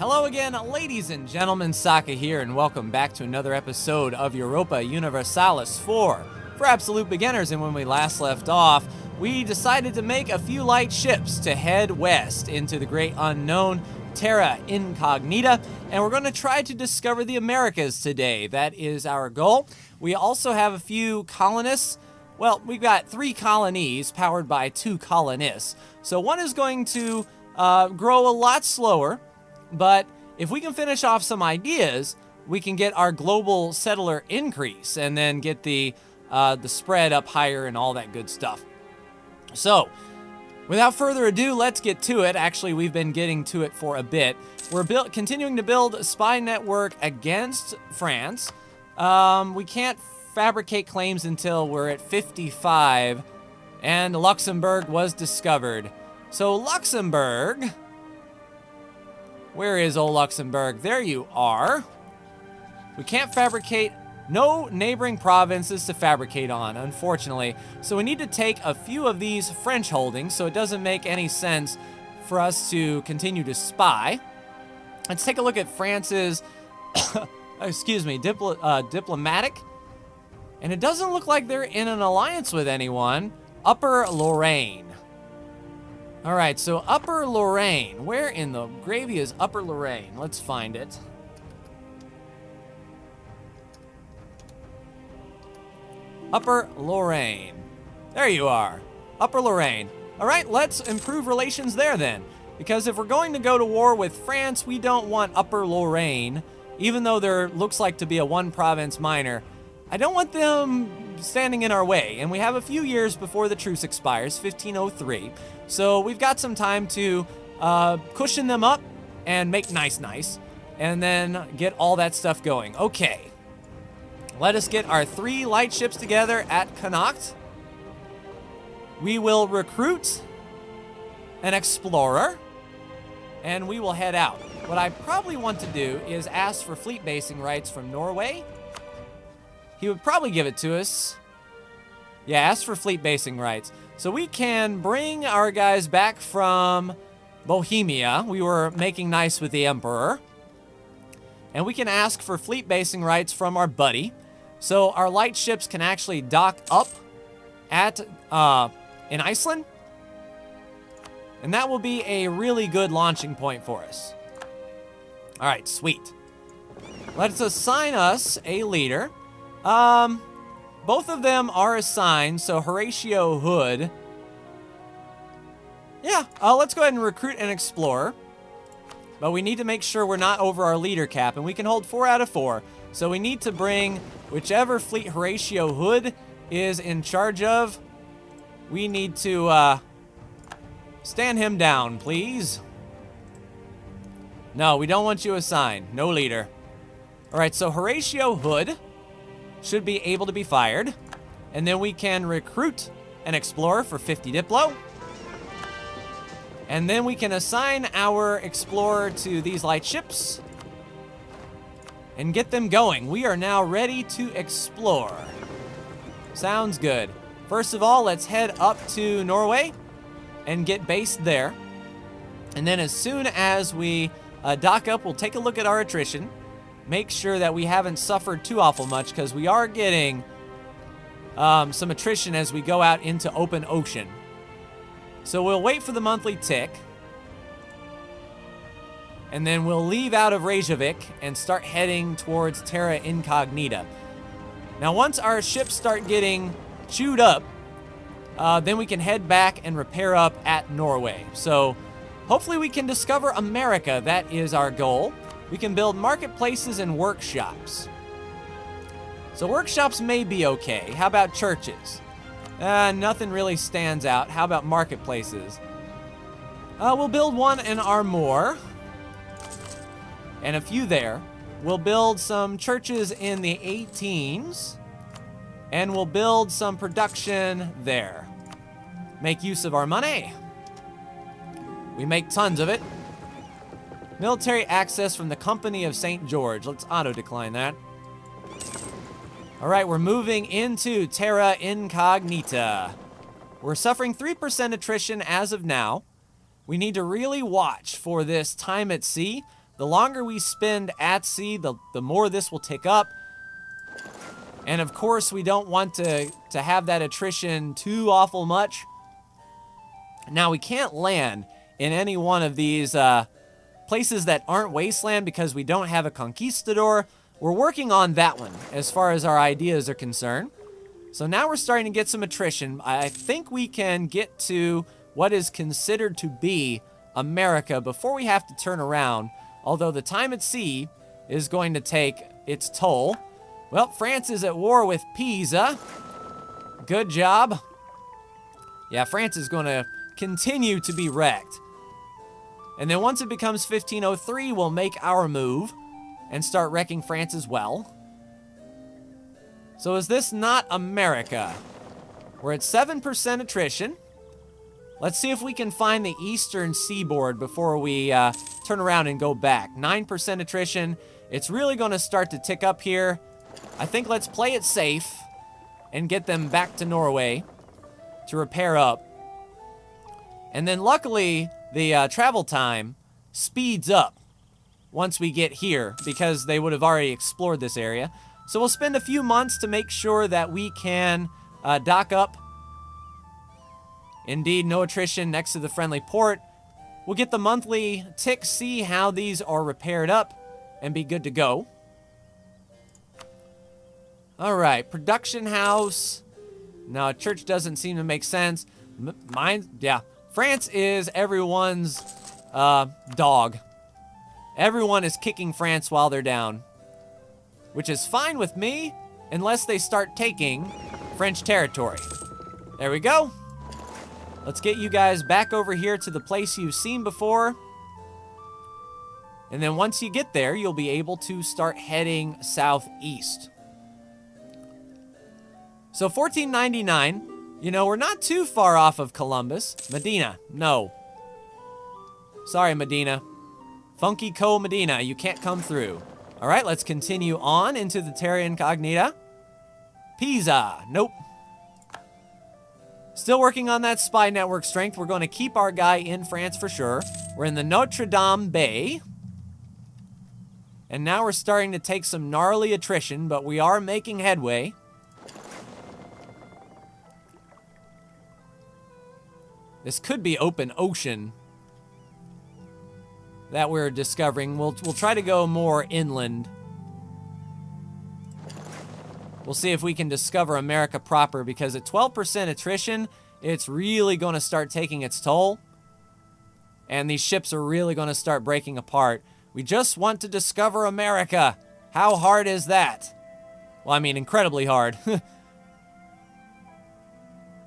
Hello again, ladies and gentlemen, CK here, and welcome back to another episode of Europa Universalis 4 for absolute beginners. And when we last left off, we decided to make a few light ships to head west into the great unknown Terra Incognita, and we're going to try to discover the Americas today. That is our goal. We also have a few colonists. Well, we've got 3 colonies powered by 2 colonists. So one is going to grow a lot slower, but if we can finish off some ideas, we can get our global settler increase and then get the spread up higher and all that good stuff. So, without further ado, let's get to it. Actually, we've been getting to it for a bit. We're continuing to build a spy network against France. We can't fabricate claims until we're at 55, and Luxembourg was discovered. So Luxembourg, where is old Luxembourg? There you are. We can't fabricate, no neighboring provinces to fabricate on, unfortunately. So we need to take a few of these French holdings, so it doesn't make any sense for us to continue to spy. Let's take a look at France's, excuse me, diplomatic. And it doesn't look like they're in an alliance with anyone. Upper Lorraine. All right, so Upper Lorraine. Where in the gravy is Upper Lorraine? Let's find it. Upper Lorraine. There you are. Upper Lorraine. All right, let's improve relations there then. Because if we're going to go to war with France, we don't want Upper Lorraine. Even though there looks like to be a 1-province minor, I don't want them standing in our way. And we have a few years before the truce expires, 1503. So we've got some time to cushion them up and make nice, and then get all that stuff going. Okay. Let us get our 3 light ships together at Connacht. We will recruit an explorer, and we will head out. What I probably want to do is ask for fleet basing rights from Norway. He would probably give it to us. Yeah, ask for fleet basing rights. So we can bring our guys back from Bohemia. We were making nice with the Emperor. And we can ask for fleet basing rights from our buddy. So our light ships can actually dock up at in Iceland. And that will be a really good launching point for us. All right, sweet. Let's assign us a leader. Both of them are assigned, so Horatio Hood. Yeah, let's go ahead and recruit an explorer. But we need to make sure we're not over our leader cap, and we can hold 4 out of 4. So we need to bring whichever fleet Horatio Hood is in charge of. We need to stand him down, please. No, we don't want you assigned. No leader. All right, so Horatio Hood should be able to be fired. And then we can recruit an explorer for 50 Diplo. And then we can assign our explorer to these light ships and get them going. We are now ready to explore. Sounds good. First of all, let's head up to Norway and get based there. And then as soon as we dock up, we'll take a look at our attrition. Make sure that we haven't suffered too awful much, because we are getting some attrition as we go out into open ocean. So we'll wait for the monthly tick. And then we'll leave out of Reykjavik and start heading towards Terra Incognita. Now once our ships start getting chewed up, then we can head back and repair up at Norway. So hopefully we can discover America. That is our goal. We can build marketplaces and workshops. So workshops may be okay. How about churches? Nothing really stands out. How about marketplaces? We'll build one in Armor. And a few there. We'll build some churches in the 18s. And we'll build some production there. Make use of our money. We make tons of it. Military access from the Company of St. George. Let's auto-decline that. All right, we're moving into Terra Incognita. We're suffering 3% attrition as of now. We need to really watch for this time at sea. The longer we spend at sea, the more this will tick up. And of course, we don't want to have that attrition too awful much. Now, we can't land in any one of these places that aren't wasteland because we don't have a conquistador. We're working on that one as far as our ideas are concerned. So now we're starting to get some attrition. I think we can get to what is considered to be America before we have to turn around, although the time at sea is going to take its toll. Well, France is at war with Pisa. Good job. Yeah, France is going to continue to be wrecked. And then once it becomes 1503, we'll make our move and start wrecking France as well. So is this not America? We're at 7% attrition. Let's see if we can find the eastern seaboard before we turn around and go back. 9% attrition. It's really going to start to tick up here. I think let's play it safe and get them back to Norway to repair up. And then luckily, the travel time speeds up once we get here because they would have already explored this area. So we'll spend a few months to make sure that we can dock up. Indeed, no attrition next to the friendly port. We'll get the monthly tick, see how these are repaired up, and be good to go. All right, production house. No, church doesn't seem to make sense. Yeah. France is everyone's dog. Everyone is kicking France while they're down, which is fine with me unless they start taking French territory. There we go. Let's get you guys back over here to the place you've seen before. And then once you get there, you'll be able to start heading southeast. So 1499. You know, we're not too far off of Columbus. Medina, no. Sorry, Medina. Funky Co. Medina, you can't come through. All right, let's continue on into the Terra Incognita. Pisa, nope. Still working on that spy network strength. We're going to keep our guy in France for sure. We're in the Notre Dame Bay. And now we're starting to take some gnarly attrition, but we are making headway. This could be open ocean that we're discovering. We'll try to go more inland. We'll see if we can discover America proper, because at 12% attrition, it's really going to start taking its toll. And these ships are really going to start breaking apart. We just want to discover America. How hard is that? Well, I mean, incredibly hard.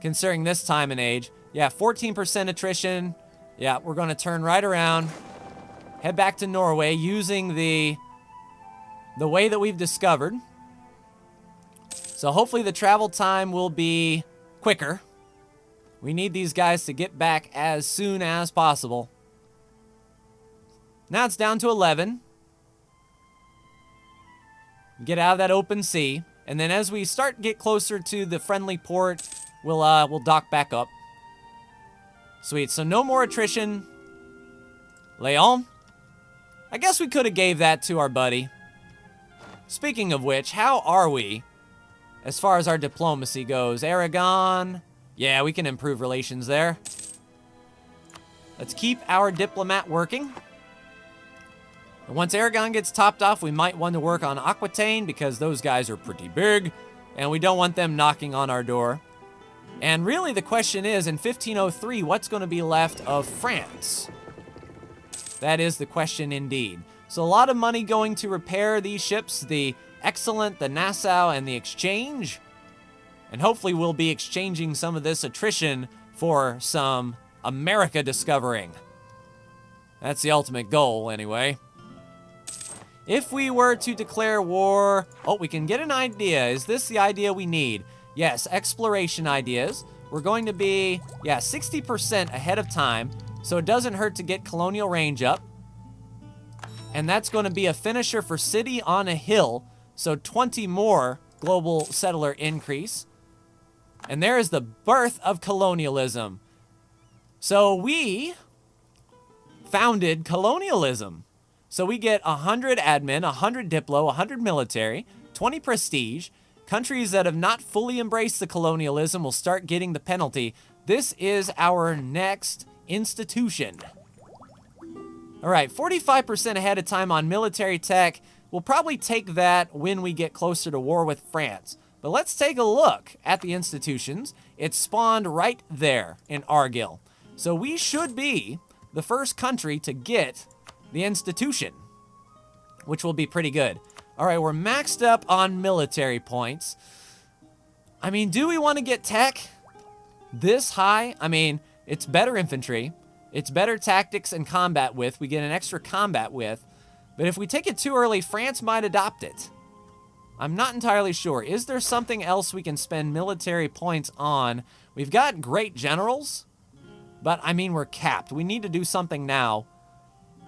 Considering this time and age. Yeah, 14% attrition. Yeah, we're going to turn right around. Head back to Norway using the way that we've discovered. So hopefully the travel time will be quicker. We need these guys to get back as soon as possible. Now it's down to 11. Get out of that open sea. And then as we start to get closer to the friendly port, we'll dock back up. Sweet, so no more attrition. Leon? I guess we could have gave that to our buddy. Speaking of which, how are we as far as our diplomacy goes? Aragon? Yeah, we can improve relations there. Let's keep our diplomat working. And once Aragon gets topped off, we might want to work on Aquitaine because those guys are pretty big, and we don't want them knocking on our door. And really the question is, in 1503, what's going to be left of France? That is the question indeed. So a lot of money going to repair these ships, the Excellent, the Nassau, and the Exchange. And hopefully we'll be exchanging some of this attrition for some America discovering. That's the ultimate goal, anyway. If we were to declare war... Oh, we can get an idea. Is this the idea we need? Yes, exploration ideas. We're going to be, 60% ahead of time, so it doesn't hurt to get colonial range up. And that's going to be a finisher for city on a hill, so 20 more global settler increase. And there is the birth of colonialism. So we founded colonialism. So we get 100 admin, 100 diplo, 100 military, 20 prestige. Countries that have not fully embraced the colonialism will start getting the penalty. This is our next institution. All right, 45% ahead of time on military tech. We'll probably take that when we get closer to war with France. But let's take a look at the institutions. It's spawned right there in Argyll. So we should be the first country to get the institution, which will be pretty good. All right, we're maxed up on military points. I mean, do we want to get tech this high? I mean, it's better infantry. It's better tactics and combat with. We get an extra combat with. But if we take it too early, France might adopt it. I'm not entirely sure. Is there something else we can spend military points on? We've got great generals, but I mean, we're capped. We need to do something now,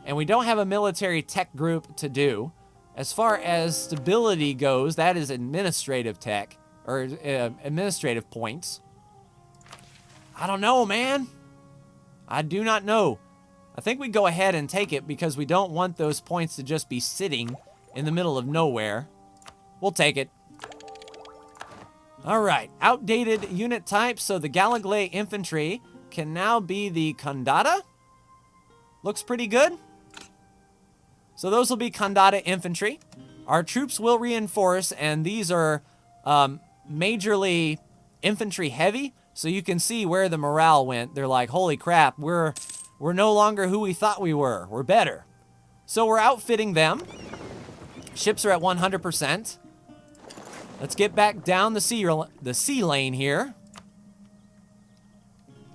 and we don't have a military tech group to do. As far as stability goes, that is administrative tech, or administrative points. I don't know, man. I do not know. I think we go ahead and take it because we don't want those points to just be sitting in the middle of nowhere. We'll take it. All right, outdated unit type. So the Gallagly infantry can now be the Condata. Looks pretty good. So those will be Condata infantry. Our troops will reinforce, and these are majorly infantry heavy. So you can see where the morale went. They're like, holy crap, we're no longer who we thought we were. We're better. So we're outfitting them. Ships are at 100%. Let's get back down the sea lane here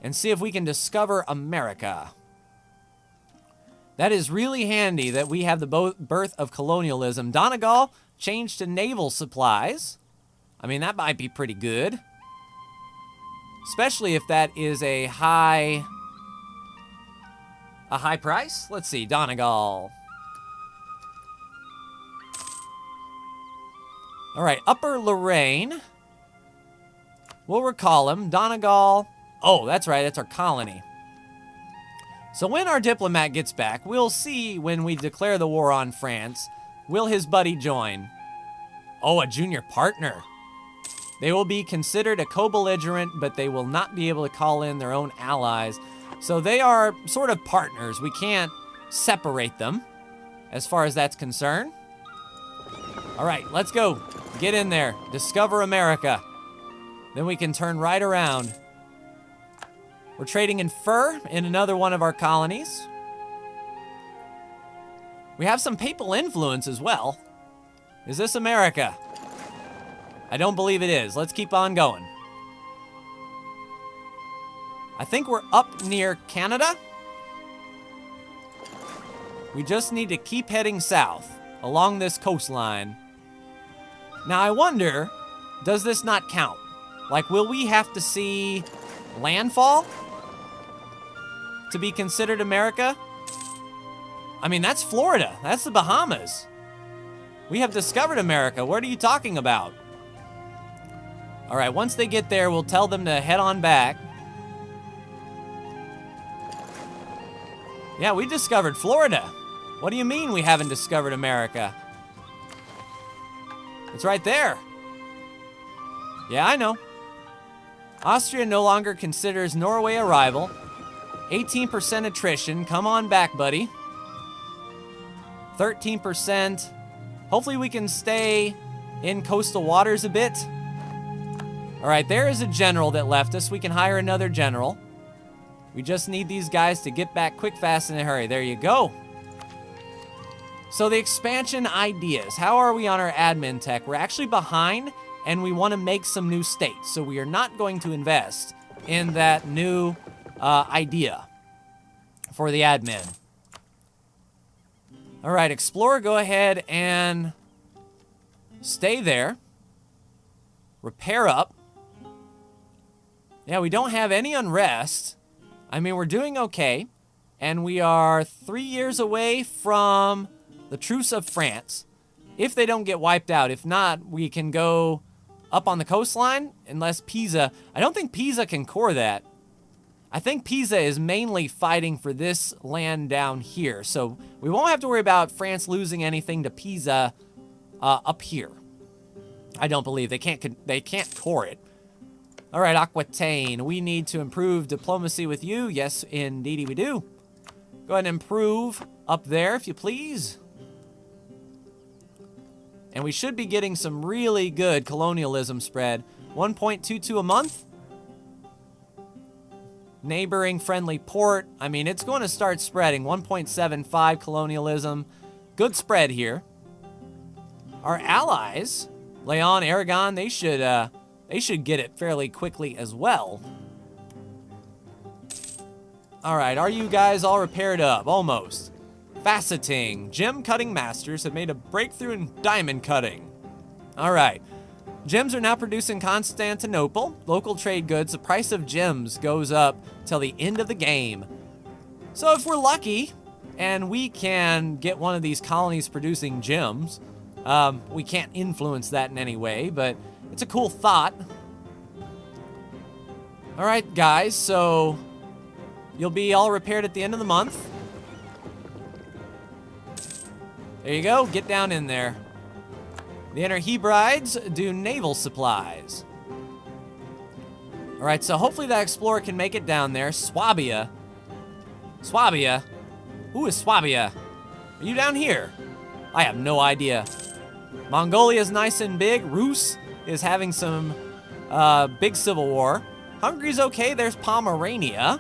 and see if we can discover America. That is really handy that we have the birth of colonialism. Donegal changed to naval supplies. I mean, that might be pretty good. Especially if that is a high price. Let's see, Donegal. All right, Upper Lorraine. We'll recall him. Donegal. Oh, that's right, that's our colony. So when our diplomat gets back, we'll see when we declare the war on France. Will his buddy join? Oh, a junior partner. They will be considered a co-belligerent, but they will not be able to call in their own allies. So they are sort of partners. We can't separate them as far as that's concerned. All right, let's go. Get in there. Discover America. Then we can turn right around. We're trading in fur in another one of our colonies. We have some papal influence as well. Is this America? I don't believe it is. Let's keep on going. I think we're up near Canada. We just need to keep heading south along this coastline. Now I wonder, does this not count? Like, will we have to see landfall to be considered America? I mean, that's Florida. That's the Bahamas. We have discovered America. What are you talking about? All right, once they get there, we'll tell them to head on back. Yeah, we discovered Florida. What do you mean we haven't discovered America? It's right there. Yeah, I know. Austria no longer considers Norway a rival. 18% attrition. Come on back, buddy. 13%. Hopefully we can stay in coastal waters a bit. All right, there is a general that left us. We can hire another general. We just need these guys to get back quick, fast, in a hurry. There you go. So the expansion ideas. How are we on our admin tech? We're actually behind, and we want to make some new states. So we are not going to invest in that new idea for the admin. All right, Explorer, go ahead and stay there. Repair up. Yeah, we don't have any unrest. I mean, we're doing okay. And we are 3 years away from the Truce of France. If they don't get wiped out. If not, we can go up on the coastline. Unless Pisa... I don't think Pisa can core that. I think Pisa is mainly fighting for this land down here. So we won't have to worry about France losing anything to Pisa up here. I don't believe. They can't core it. All right, Aquitaine, we need to improve diplomacy with you. Yes, indeedy we do. Go ahead and improve up there, if you please. And we should be getting some really good colonialism spread. 1.22 a month. Neighboring friendly port. I mean, it's going to start spreading. 1.75 colonialism. Good spread here. Our allies, Leon, Aragon, they should get it fairly quickly as well. All right, are you guys all repaired up? Almost. Faceting. Gem cutting masters have made a breakthrough in diamond cutting. All right. Gems are now produced in Constantinople. Local trade goods. The price of gems goes up till the end of the game. So if we're lucky and we can get one of these colonies producing gems, we can't influence that in any way, but it's a cool thought. All right, guys, so you'll be all repaired at the end of the month. There you go. Get down in there. The Inner Hebrides do naval supplies. All right, so hopefully that explorer can make it down there. Swabia. Swabia? Who is Swabia? Are you down here? I have no idea. Mongolia's nice and big. Rus is having some big civil war. Hungary's okay. There's Pomerania.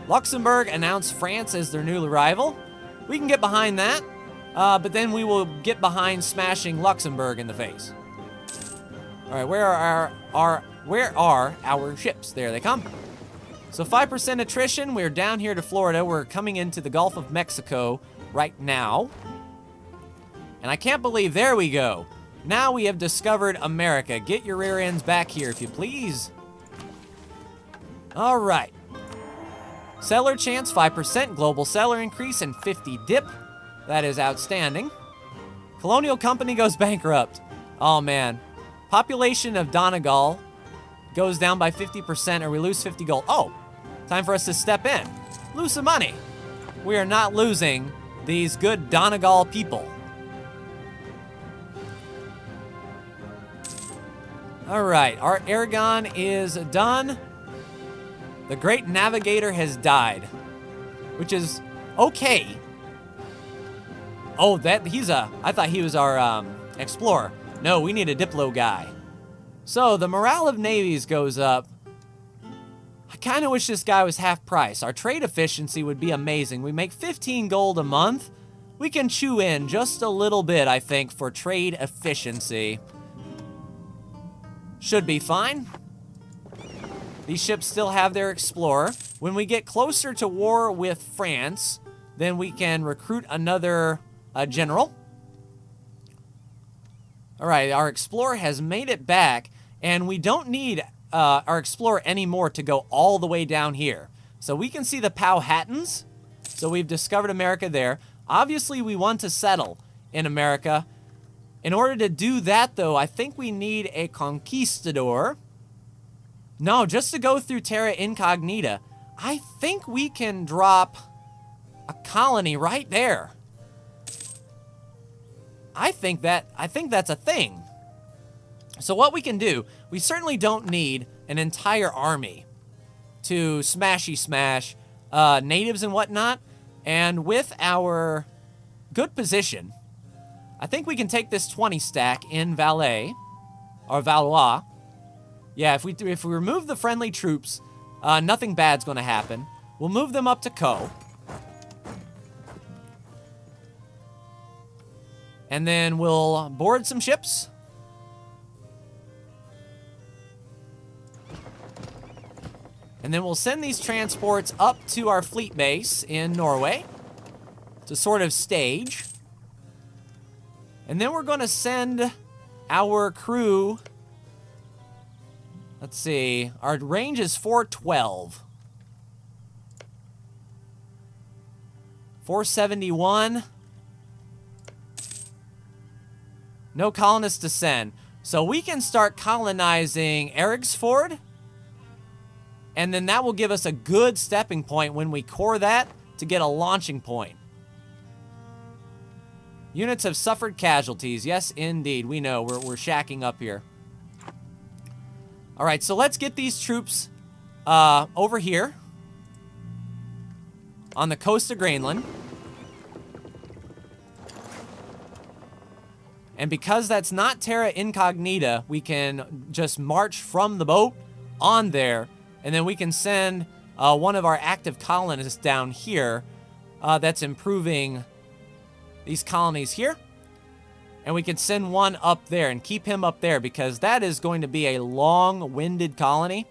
Luxembourg announced France as their new rival. We can get behind that. But then we will get behind smashing Luxembourg in the face. All right, where are our ships? There they come. So 5% attrition. We're down here to Florida. We're coming into the Gulf of Mexico right now. And I can't believe, there we go. Now we have discovered America. Get your rear ends back here, if you please. All right. Seller chance, 5%. Global seller increase and 50 dip. That is outstanding. Colonial company goes bankrupt. Oh, man. Population of Donegal goes down by 50% or we lose 50 gold. Oh, time for us to step in. Lose some money. We are not losing these good Donegal people. All right, our Aragon is done. The Great Navigator has died, which is okay. Oh, I thought he was our explorer. No, we need a Diplo guy. So the morale of navies goes up. I kind of wish this guy was half price. Our trade efficiency would be amazing. We make 15 gold a month. We can chew in just a little bit, I think, for trade efficiency. Should be fine. These ships still have their explorer. When we get closer to war with France, then we can recruit another general. All right, our explorer has made it back, and we don't need our explorer anymore to go all the way down here. So we can see the Powhatans. So we've discovered America there. Obviously, we want to settle in America. In order to do that, though, I think we need a conquistador. No, just to go through Terra Incognita. I think we can drop a colony right there. I think that's a thing. So what we can do, we certainly don't need an entire army to smash natives and whatnot. And with our good position, I think we can take this 20 stack in Valais, or Valois. Yeah, if we remove the friendly troops, nothing bad's going to happen. We'll move them up to Co. And then we'll board some ships. And then we'll send these transports up to our fleet base in Norway to sort of stage. And then we're going to send our crew. Let's see. Our range is 412. 471. No colonists to send. So we can start colonizing Eriksford And then that will give us a good stepping point when we core that to get a launching point. Units have suffered casualties. Yes, indeed. We know. We're shacking up here. All right, so let's get these troops over here on the coast of Greenland. And because that's not terra incognita, we can just march from the boat on there, and then we can send one of our active colonists down here that's improving these colonies here. And we can send one up there and keep him up there because that is going to be a long-winded colony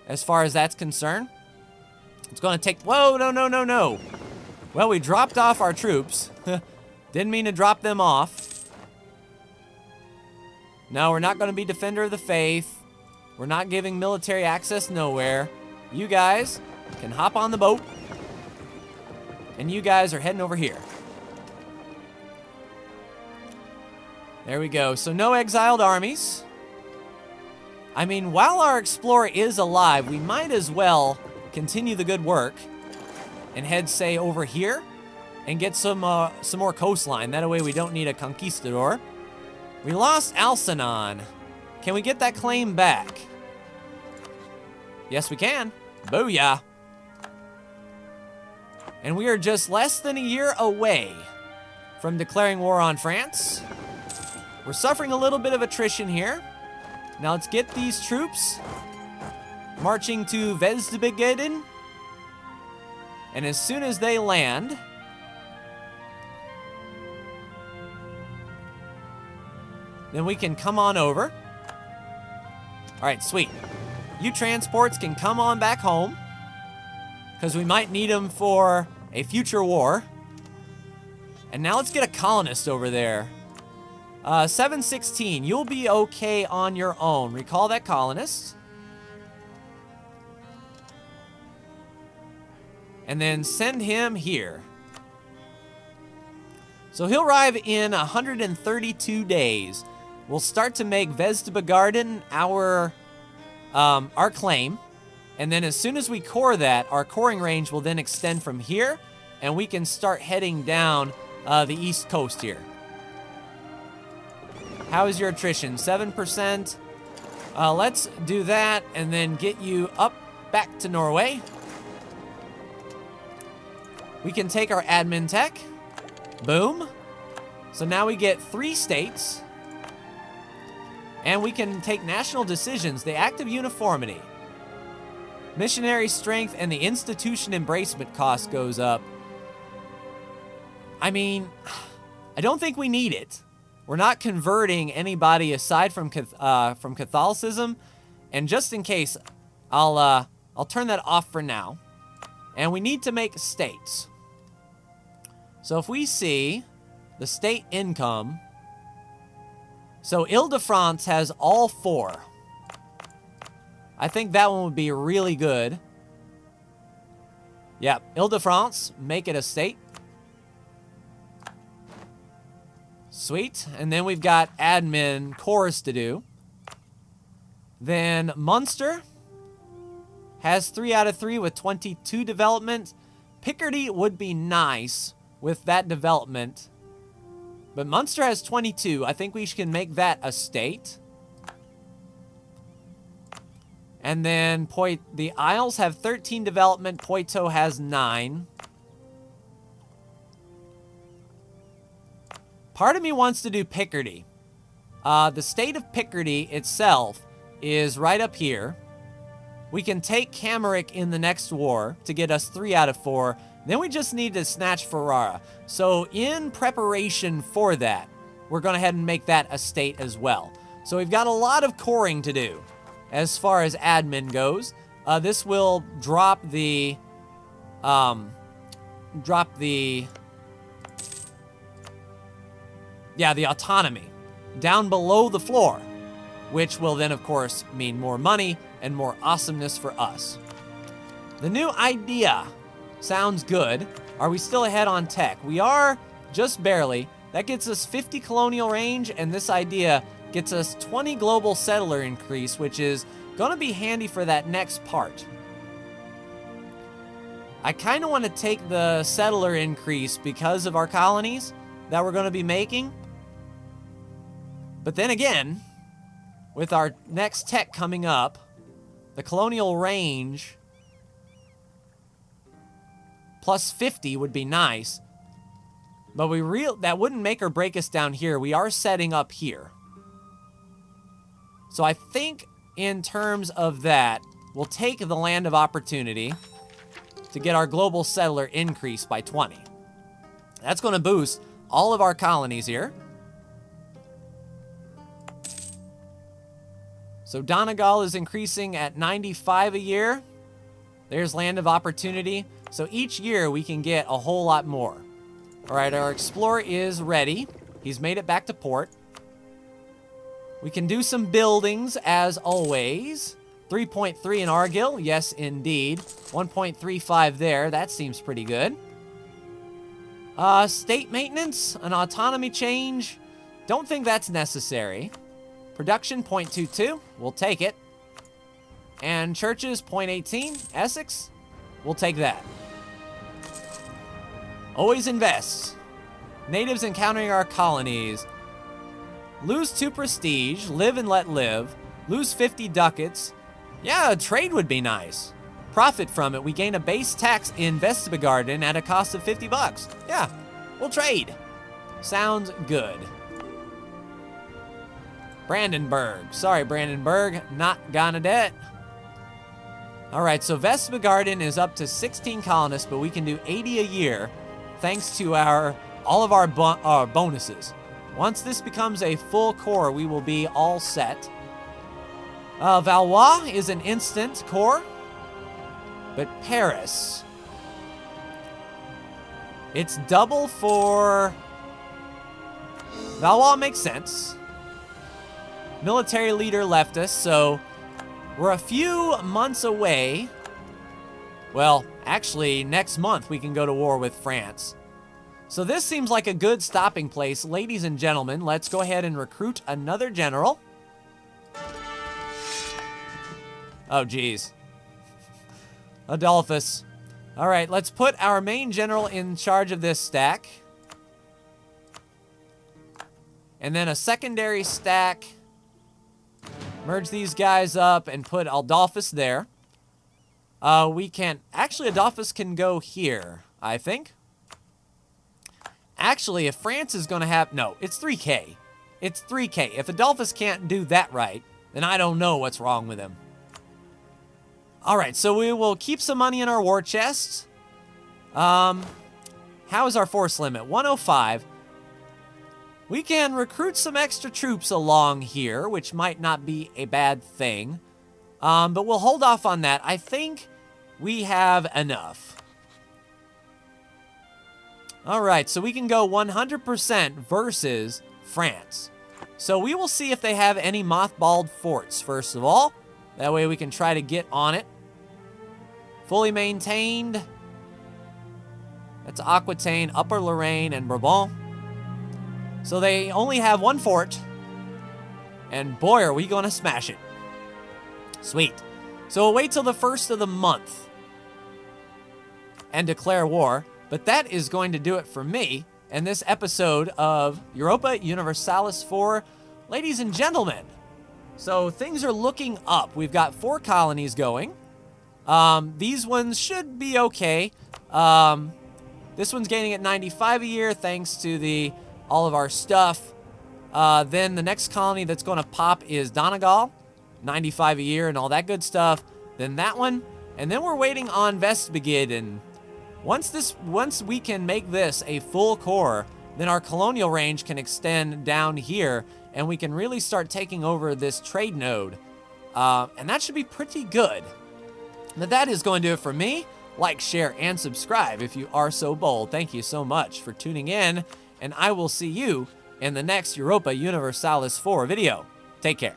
as far as that's concerned. It's going to take... Whoa, no. Well, we dropped off our troops. Didn't mean to drop them off. No, we're not going to be Defender of the Faith. We're not giving military access nowhere. You guys can hop on the boat. And you guys are heading over here. There we go. So no exiled armies. I mean, while our explorer is alive, we might as well continue the good work and head, say, over here and get some more coastline. That way we don't need a conquistador. We lost Alcyon. Can we get that claim back? Yes, we can. Booyah. And we are just less than a year away from declaring war on France. We're suffering a little bit of attrition here. Now let's get these troops marching to Vesdebegeden. And as soon as they land, then we can come on over. All right, sweet. You transports can come on back home because we might need them for a future war. And now let's get a colonist over there. 716, you'll be okay on your own. Recall that colonist. And then send him here. So he'll arrive in 132 days. We'll start to make Vesdebegeden our claim. And then as soon as we core that, our coring range will then extend from here. And we can start heading down the east coast here. How is your attrition? 7%. Let's do that and then get you up back to Norway. We can take our admin tech. Boom. So now we get 3 states. And we can take national decisions. The Act of Uniformity. Missionary strength and the institution embracement cost goes up. I mean, I don't think we need it. We're not converting anybody aside from Catholicism, and just in case, I'll turn that off for now. And we need to make states. So if we see the state income, so Ile-de-France has all 4. I think that one would be really good. Yep, Ile-de-France, make it a state. Sweet. And then we've got admin cores to do. Then Munster has 3 out of 3 with 22 development. Picardy would be nice with that development. But Munster has 22. I think we can make that a state. And then the Isles have 13 development. Poitou has 9. Part of me wants to do Picardy. The state of Picardy itself is right up here. We can take Cameric in the next war to get us 3 out of 4. Then we just need to snatch Ferrara. So in preparation for that, we're going to head and make that a state as well. So we've got a lot of coring to do as far as admin goes. This will drop the autonomy down below the floor, which will then, of course, mean more money and more awesomeness for us. The new idea sounds good. Are we still ahead on tech? We are, just barely. That gets us 50 colonial range, and this idea gets us 20 global settler increase, which is Gonna be handy for that next part. I kind of want to take the settler increase because of our colonies that we're going to be making. But then again, with our next tech coming up, the colonial range plus 50 would be nice. But that wouldn't make or break us down here. We are setting up here. So I think in terms of that, we'll take the land of opportunity to get our global settler increased by 20. That's going to boost all of our colonies here. So Donegal is increasing at 95 a year. There's land of opportunity. So each year we can get a whole lot more. All right, our explorer is ready. He's made it back to port. We can do some buildings as always. 3.3 in Argyll, yes indeed. 1.35 there, that seems pretty good. State maintenance, an autonomy change. Don't think that's necessary. Production, 0.22, we'll take it. And churches, 0.18, Essex, we'll take that. Always invest. Natives encountering our colonies. Lose 2 prestige, live and let live. Lose 50 ducats. Yeah, a trade would be nice. Profit from it. We gain a base tax in Vestbegarden at a cost of 50 bucks. Yeah, we'll trade. Sounds good. Brandenburg. Sorry, Brandenburg. Not gonna debt. All right, so Vestbegarden is up to 16 colonists, but we can do 80 a year thanks to all of our bonuses. Once this becomes a full core, we will be all set. Valois is an instant core, but Paris, it's double for Valois. Makes sense. Military leader left us, so we're a few months away. Well, actually, next month we can go to war with France. So this seems like a good stopping place. Ladies and gentlemen, let's go ahead and recruit another general. Oh, geez. Adolphus. All right, let's put our main general in charge of this stack. And then a secondary stack. Merge these guys up and put Adolphus there. We can... Actually, Adolphus can go here, I think. Actually, if France is going to have... No, it's 3K. It's 3K. If Adolphus can't do that right, then I don't know what's wrong with him. All right, so we will keep some money in our war chest. How is our force limit? 105. We can recruit some extra troops along here, which might not be a bad thing. But we'll hold off on that. I think we have enough. All right, so we can go 100% versus France. So we will see if they have any mothballed forts, first of all. That way we can try to get on it. Fully maintained. That's Aquitaine, Upper Lorraine, and Brabant. So they only have one fort. And boy, are we going to smash it. Sweet. So we'll wait till the first of the month and declare war. But that is going to do it for me in this episode of Europa Universalis 4. Ladies and gentlemen, so things are looking up. We've got 4 colonies going. These ones should be okay. This one's gaining at 95 a year thanks to all of our stuff. Then the next colony that's going to pop is Donegal, 95 a year and all that good stuff. Then that one, and then we're waiting on Vestbegarden. Once we can make this a full core, then our colonial range can extend down here, and we can really start taking over this trade node. And that should be pretty good. But that is going to do it for me. Like, share, and subscribe if you are so bold. Thank you so much for tuning in, and I will see you in the next Europa Universalis 4 video. Take care.